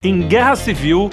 Em Guerra Civil,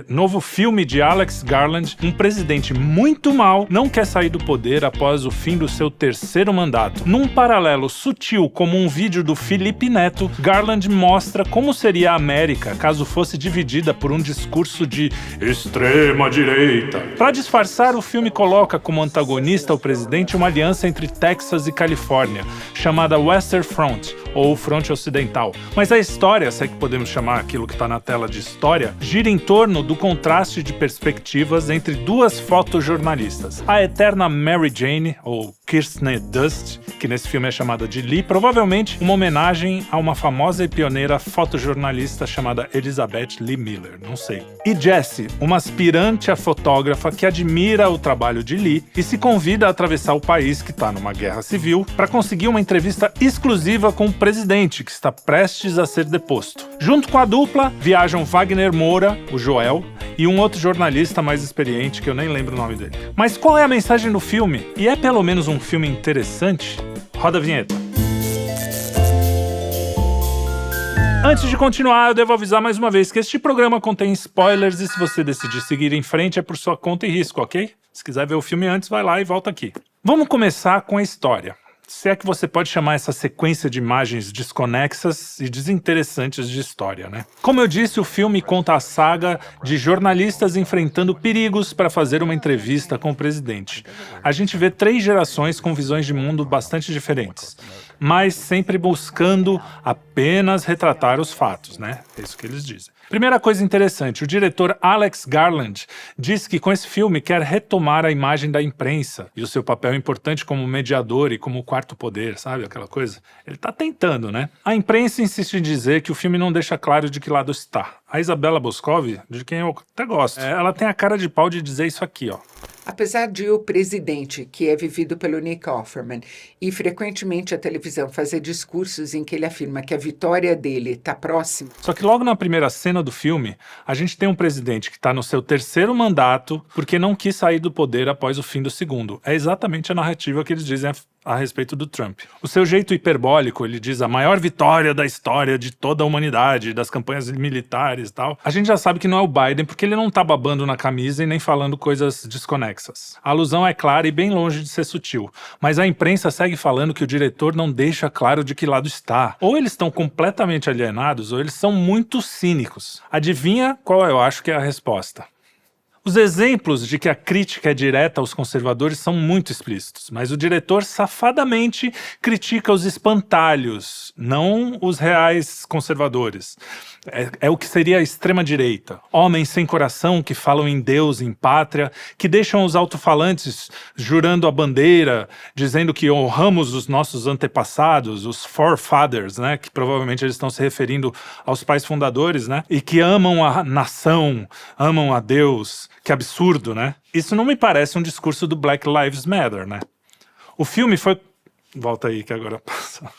novo filme de Alex Garland, um presidente muito mau não quer sair do poder após o fim do seu terceiro mandato. Num paralelo sutil como um vídeo do Felipe Neto, Garland mostra como seria a América caso fosse dividida por um discurso de extrema-direita. Para disfarçar, o filme coloca como antagonista ao presidente uma aliança entre Texas e Califórnia, chamada Western Front, ou Fronte Ocidental. Mas a história, se é que podemos chamar aquilo que está na tela de história, gira em torno do contraste de perspectivas entre duas fotojornalistas. A eterna Mary Jane, ou Kirsten Dunst, que nesse filme é chamada de Lee, provavelmente uma homenagem a uma famosa e pioneira fotojornalista chamada Elizabeth Lee Miller, não sei. E Jessie, uma aspirante a fotógrafa que admira o trabalho de Lee e se convida a atravessar o país que está numa guerra civil para conseguir uma entrevista exclusiva com o presidente, que está prestes a ser deposto. Junto com a dupla, viajam Wagner Moura, o Joel, e um outro jornalista mais experiente, que eu nem lembro o nome dele. Mas qual é a mensagem do filme? E é pelo menos um filme interessante? Roda a vinheta. Antes de continuar, eu devo avisar mais uma vez que este programa contém spoilers e se você decidir seguir em frente é por sua conta e risco, ok? Se quiser ver o filme antes, vai lá e volta aqui. Vamos começar com a história. Se é que você pode chamar essa sequência de imagens desconexas e desinteressantes de história, né? Como eu disse, o filme conta a saga de jornalistas enfrentando perigos para fazer uma entrevista com o presidente. A gente vê 3 gerações com visões de mundo bastante diferentes, mas sempre buscando apenas retratar os fatos, né? É isso que eles dizem. Primeira coisa interessante, o diretor Alex Garland diz que com esse filme quer retomar a imagem da imprensa e o seu papel importante como mediador e como quarto poder, sabe? Aquela coisa. Ele tá tentando, né? A imprensa insiste em dizer que o filme não deixa claro de que lado está. A Isabella Boscov, de quem eu até gosto, ela tem a cara de pau de dizer isso aqui, ó. Apesar de o presidente, que é vivido pelo Nick Offerman, e frequentemente a televisão fazer discursos em que ele afirma que a vitória dele está próxima. Só que logo na primeira cena do filme, a gente tem um presidente que está no seu terceiro mandato porque não quis sair do poder após o fim do segundo. É exatamente a narrativa que eles dizem a respeito do Trump. O seu jeito hiperbólico, ele diz a maior vitória da história de toda a humanidade, das campanhas militares e tal. A gente já sabe que não é o Biden porque ele não tá babando na camisa e nem falando coisas desconexas. A alusão é clara e bem longe de ser sutil, mas a imprensa segue falando que o diretor não deixa claro de que lado está. Ou eles estão completamente alienados ou eles são muito cínicos. Adivinha qual eu acho que é a resposta? Os exemplos de que a crítica é direta aos conservadores são muito explícitos, mas o diretor safadamente critica os espantalhos, não os reais conservadores. É o que seria a extrema-direita. Homens sem coração que falam em Deus, em pátria, que deixam os alto-falantes jurando a bandeira, dizendo que honramos os nossos antepassados, os forefathers, né, que provavelmente eles estão se referindo aos pais fundadores, né, e que amam a nação, amam a Deus. Que absurdo, né? Isso não me parece um discurso do Black Lives Matter, né? O filme foi... Volta aí que agora passa.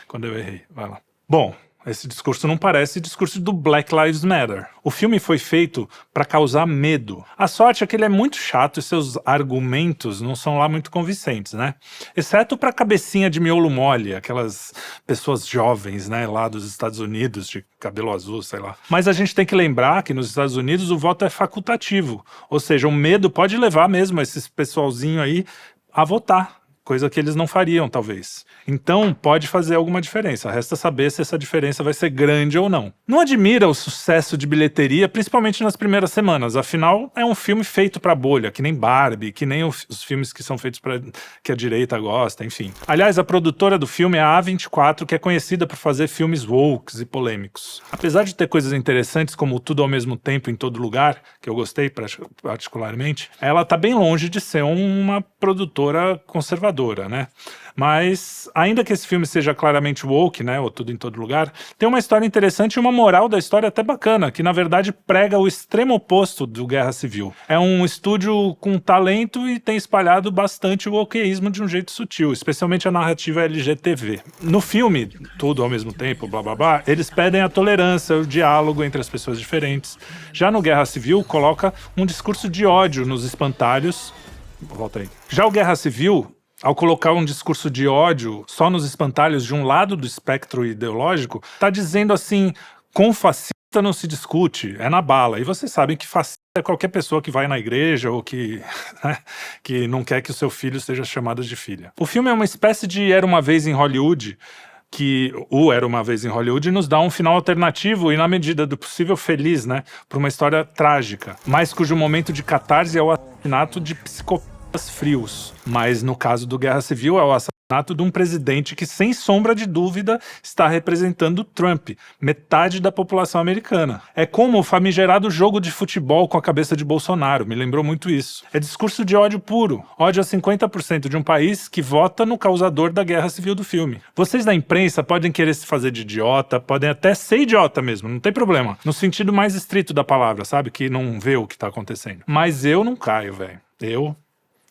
Quando eu errei, vai lá. Bom, esse discurso não parece discurso do Black Lives Matter. O filme foi feito para causar medo. A sorte é que ele é muito chato e seus argumentos não são lá muito convincentes, né? Exceto para a cabecinha de miolo mole, aquelas pessoas jovens, né, lá dos Estados Unidos, de cabelo azul, sei lá. Mas a gente tem que lembrar que nos Estados Unidos o voto é facultativo. Ou seja, o medo pode levar mesmo esses pessoalzinho aí a votar. Coisa que eles não fariam, talvez. Então, pode fazer alguma diferença. Resta saber se essa diferença vai ser grande ou não. Não admira o sucesso de bilheteria, principalmente nas primeiras semanas. Afinal, é um filme feito pra bolha, que nem Barbie, que nem os filmes que são feitos para que a direita gosta, enfim. Aliás, a produtora do filme é a A24, que é conhecida por fazer filmes woke e polêmicos. Apesar de ter coisas interessantes, como Tudo ao Mesmo Tempo, em Todo Lugar, que eu gostei particularmente, ela tá bem longe de ser uma produtora conservadora. Né? Mas, ainda que esse filme seja claramente woke, né, ou Tudo em Todo Lugar, tem uma história interessante e uma moral da história até bacana, que na verdade prega o extremo oposto do Guerra Civil. É um estúdio com talento e tem espalhado bastante o wokeísmo de um jeito sutil, especialmente a narrativa LGTV. No filme, Tudo ao Mesmo Tempo, blá blá blá, eles pedem a tolerância, o diálogo entre as pessoas diferentes. Já no Guerra Civil, coloca um discurso de ódio nos espantalhos. Volta aí. Já o Guerra Civil, ao colocar um discurso de ódio só nos espantalhos de um lado do espectro ideológico, está dizendo assim, com fascismo não se discute, é na bala. E vocês sabem que fascista é qualquer pessoa que vai na igreja ou que, né, que não quer que o seu filho seja chamado de filha. O filme é uma espécie de Era Uma Vez em Hollywood, que o Era Uma Vez em Hollywood nos dá um final alternativo e, na medida do possível, feliz, né, para uma história trágica, mas cujo momento de catarse é o assassinato de psicopatas frios. Mas no caso do Guerra Civil é o assassinato de um presidente que, sem sombra de dúvida, está representando Trump, metade da população americana. É como o famigerado jogo de futebol com a cabeça de Bolsonaro, me lembrou muito isso. É discurso de ódio puro, ódio a 50% de um país que vota no causador da guerra civil do filme. Vocês da imprensa podem querer se fazer de idiota, podem até ser idiota mesmo, não tem problema. No sentido mais estrito da palavra, sabe? Que não vê o que tá acontecendo. Mas eu não caio, velho. Eu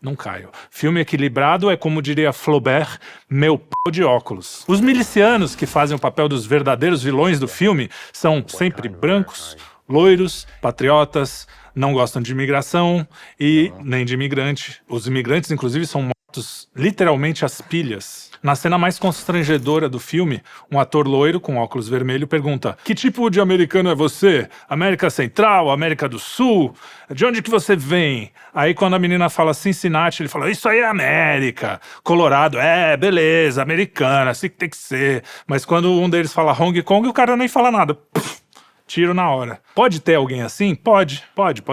não caio. Filme equilibrado é, como diria Flaubert, meu p*** de óculos. Os milicianos que fazem o papel dos verdadeiros vilões do filme são sempre brancos, loiros, patriotas, não gostam de imigração e nem de imigrante. Os imigrantes, inclusive, são mortos literalmente às pilhas. Na cena mais constrangedora do filme, um ator loiro com óculos vermelho pergunta: que tipo de americano é você? América Central? América do Sul? De onde que você vem? Aí quando a menina fala Cincinnati, ele fala: isso aí é América. Colorado, beleza, americana, assim que tem que ser. Mas quando um deles fala Hong Kong, o cara nem fala nada. Tiro na hora. Pode ter alguém assim? Pode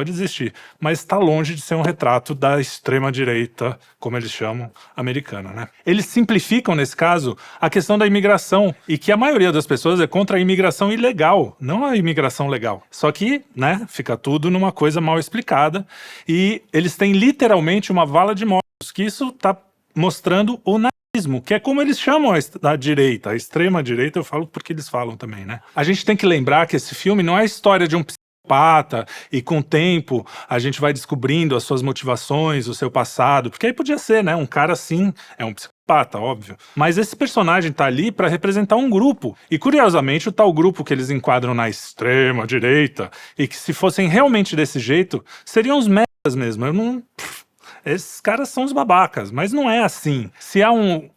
existir. Mas está longe de ser um retrato da extrema-direita, como eles chamam, americana, né? Eles simplificam, nesse caso, a questão da imigração, e que a maioria das pessoas é contra a imigração ilegal, não a imigração legal. Só que, né, fica tudo numa coisa mal explicada, e eles têm literalmente uma vala de mortos, que isso está mostrando o que é como eles chamam a direita, a extrema-direita, eu falo porque eles falam também, né? A gente tem que lembrar que esse filme não é a história de um psicopata e com o tempo a gente vai descobrindo as suas motivações, o seu passado, porque aí podia ser, né? Um cara assim é um psicopata, óbvio. Mas esse personagem tá ali para representar um grupo. E curiosamente o tal grupo que eles enquadram na extrema-direita e que se fossem realmente desse jeito, seriam os merdas mesmo. Eu não... Esses caras são os babacas, mas não é assim. Se há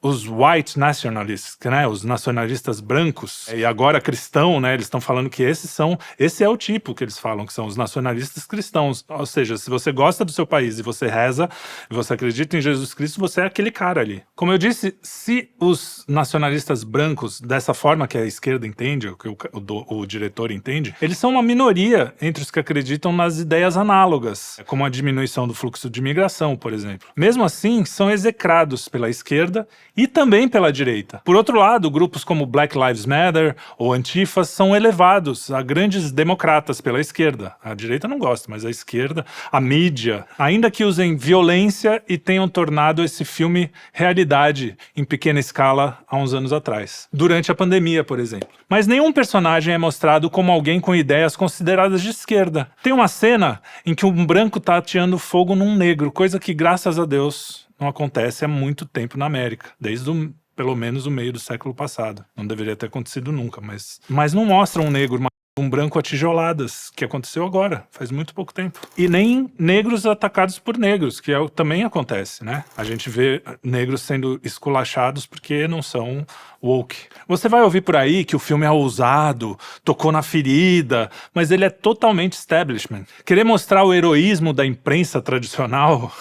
os white nationalists, né, os nacionalistas brancos, e agora cristão, né, eles estão falando que esse é o tipo que eles falam, que são os nacionalistas cristãos. Ou seja, se você gosta do seu país e você reza, e você acredita em Jesus Cristo, você é aquele cara ali. Como eu disse, se os nacionalistas brancos, dessa forma que a esquerda entende, que o diretor entende, eles são uma minoria entre os que acreditam nas ideias análogas, como a diminuição do fluxo de imigração, por exemplo. Mesmo assim, são execrados pela esquerda e também pela direita. Por outro lado, grupos como Black Lives Matter ou Antifa são elevados a grandes democratas pela esquerda. A direita não gosta, mas a esquerda, a mídia, ainda que usem violência e tenham tornado esse filme realidade em pequena escala há uns anos atrás. Durante a pandemia, por exemplo. Mas nenhum personagem é mostrado como alguém com ideias consideradas de esquerda. Tem uma cena em que um branco tá ateando fogo num negro, coisa que, graças a Deus, não acontece há muito tempo na América, desde pelo menos o meio do século passado. Não deveria ter acontecido nunca, mas não mostra um negro, um branco a tijoladas, que aconteceu agora, faz muito pouco tempo. E nem negros atacados por negros, que também acontece, né? A gente vê negros sendo esculachados porque não são woke. Você vai ouvir por aí que o filme é ousado, tocou na ferida, mas ele é totalmente establishment. Querer mostrar o heroísmo da imprensa tradicional...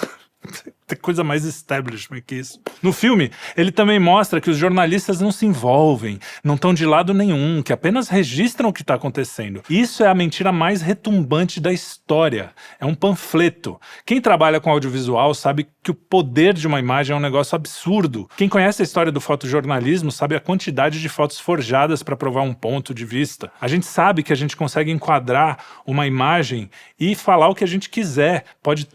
Tem coisa mais establishment que isso. No filme, ele também mostra que os jornalistas não se envolvem, não estão de lado nenhum, que apenas registram o que está acontecendo. Isso é a mentira mais retumbante da história. É um panfleto. Quem trabalha com audiovisual sabe que o poder de uma imagem é um negócio absurdo. Quem conhece a história do fotojornalismo sabe a quantidade de fotos forjadas para provar um ponto de vista. A gente sabe que a gente consegue enquadrar uma imagem e falar o que a gente quiser. Pode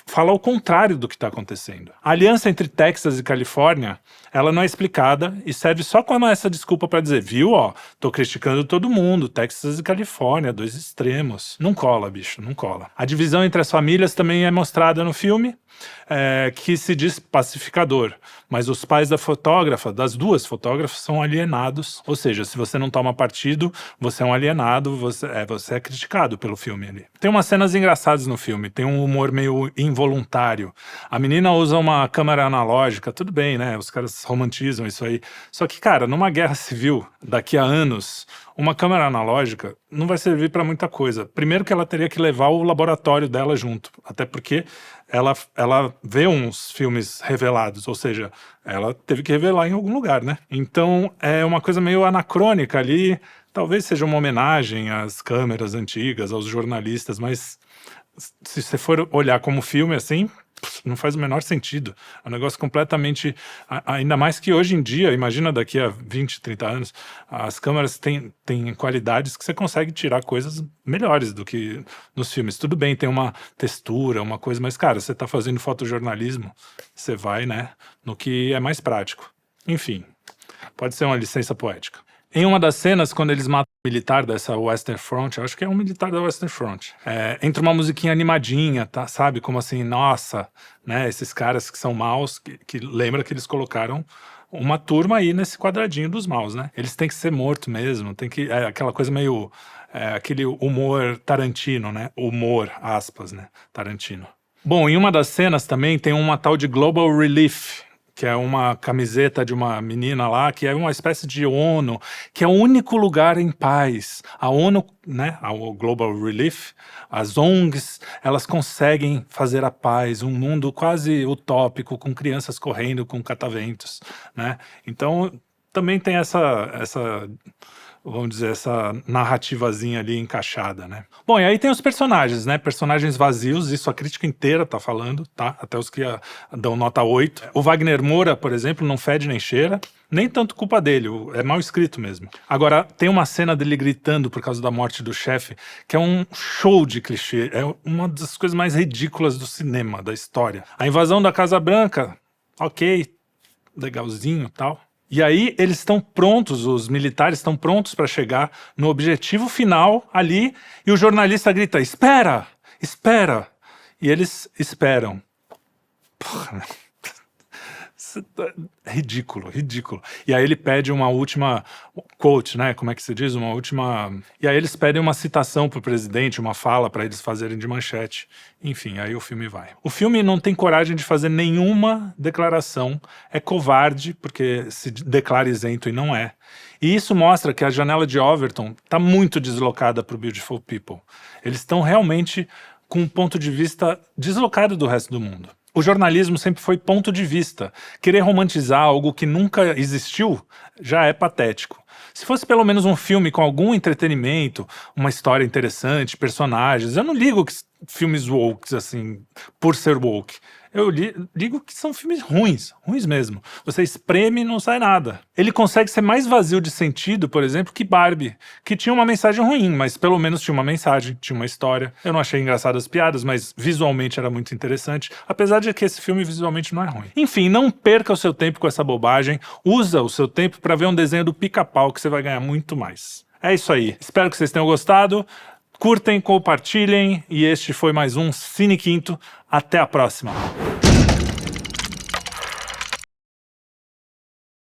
falar o contrário do que está acontecendo. A aliança entre Texas e Califórnia, ela não é explicada e serve só como essa desculpa para dizer, viu, ó, tô criticando todo mundo, Texas e Califórnia, dois extremos. Não cola, bicho, não cola. A divisão entre as famílias também é mostrada no filme, que se diz pacificador, mas os pais das duas fotógrafas, são alienados, ou seja, se você não toma partido, você é um alienado, você é criticado pelo filme ali. Tem umas cenas engraçadas no filme, tem um humor meio involuntário, A menina usa uma câmera analógica, tudo bem, né? Os caras romantizam isso aí. Só que, cara, numa guerra civil, daqui a anos, uma câmera analógica não vai servir para muita coisa. Primeiro que ela teria que levar o laboratório dela junto, até porque ela vê uns filmes revelados, ou seja, ela teve que revelar em algum lugar, né? Então é uma coisa meio anacrônica ali, talvez seja uma homenagem às câmeras antigas, aos jornalistas, mas se você for olhar como filme assim, não faz o menor sentido. É um negócio completamente... Ainda mais que hoje em dia, imagina daqui a 20, 30 anos, as câmeras têm qualidades que você consegue tirar coisas melhores do que nos filmes. Tudo bem, tem uma textura, uma coisa, mas, cara, você tá fazendo fotojornalismo, você vai, né, no que é mais prático. Enfim, pode ser uma licença poética. Em uma das cenas, quando eles matam o militar dessa Western Front, eu acho que é um militar da Western Front, entra uma musiquinha animadinha, tá? Sabe? Como assim, nossa, né? Esses caras que são maus, que lembra que eles colocaram uma turma aí nesse quadradinho dos maus, né? Eles têm que ser mortos mesmo, tem que... aquela coisa meio... aquele humor Tarantino, né? Humor, aspas, né? Tarantino. Bom, em uma das cenas também tem uma tal de Global Relief, que é uma camiseta de uma menina lá, que é uma espécie de ONU, que é o único lugar em paz. A ONU, né, a Global Relief, as ONGs, elas conseguem fazer a paz, um mundo quase utópico, com crianças correndo com cataventos, né? Então, também tem essa vamos dizer, essa narrativazinha ali encaixada, né? Bom, e aí tem os personagens, né? Personagens vazios, isso a crítica inteira tá falando, tá? Até os que dão nota 8. O Wagner Moura, por exemplo, não fede nem cheira. Nem tanto culpa dele, é mal escrito mesmo. Agora, tem uma cena dele gritando por causa da morte do chefe, que é um show de clichê, é uma das coisas mais ridículas do cinema, da história. A invasão da Casa Branca, ok, legalzinho e tal. E aí eles estão prontos, os militares estão prontos para chegar no objetivo final ali, e o jornalista grita, espera, espera. E eles esperam. Porra, ridículo, ridículo. E aí ele pede uma última quote, né? Como é que se diz? Uma última... E aí eles pedem uma citação pro presidente, uma fala para eles fazerem de manchete. Enfim, aí o filme vai. O filme não tem coragem de fazer nenhuma declaração. É covarde, porque se declara isento e não é. E isso mostra que a janela de Overton está muito deslocada pro Beautiful People. Eles estão realmente com um ponto de vista deslocado do resto do mundo. O jornalismo sempre foi ponto de vista. Querer romantizar algo que nunca existiu já é patético. Se fosse pelo menos um filme com algum entretenimento, uma história interessante, personagens... Eu não ligo que filmes woke, assim, por ser woke. Eu digo que são filmes ruins, ruins mesmo. Você espreme e não sai nada. Ele consegue ser mais vazio de sentido, por exemplo, que Barbie, que tinha uma mensagem ruim, mas pelo menos tinha uma mensagem, tinha uma história. Eu não achei engraçadas as piadas, mas visualmente era muito interessante, apesar de que esse filme visualmente não é ruim. Enfim, não perca o seu tempo com essa bobagem, usa o seu tempo para ver um desenho do Pica-Pau que você vai ganhar muito mais. É isso aí. Espero que vocês tenham gostado. Curtem, compartilhem, e este foi mais um Cine Quinto. Até a próxima!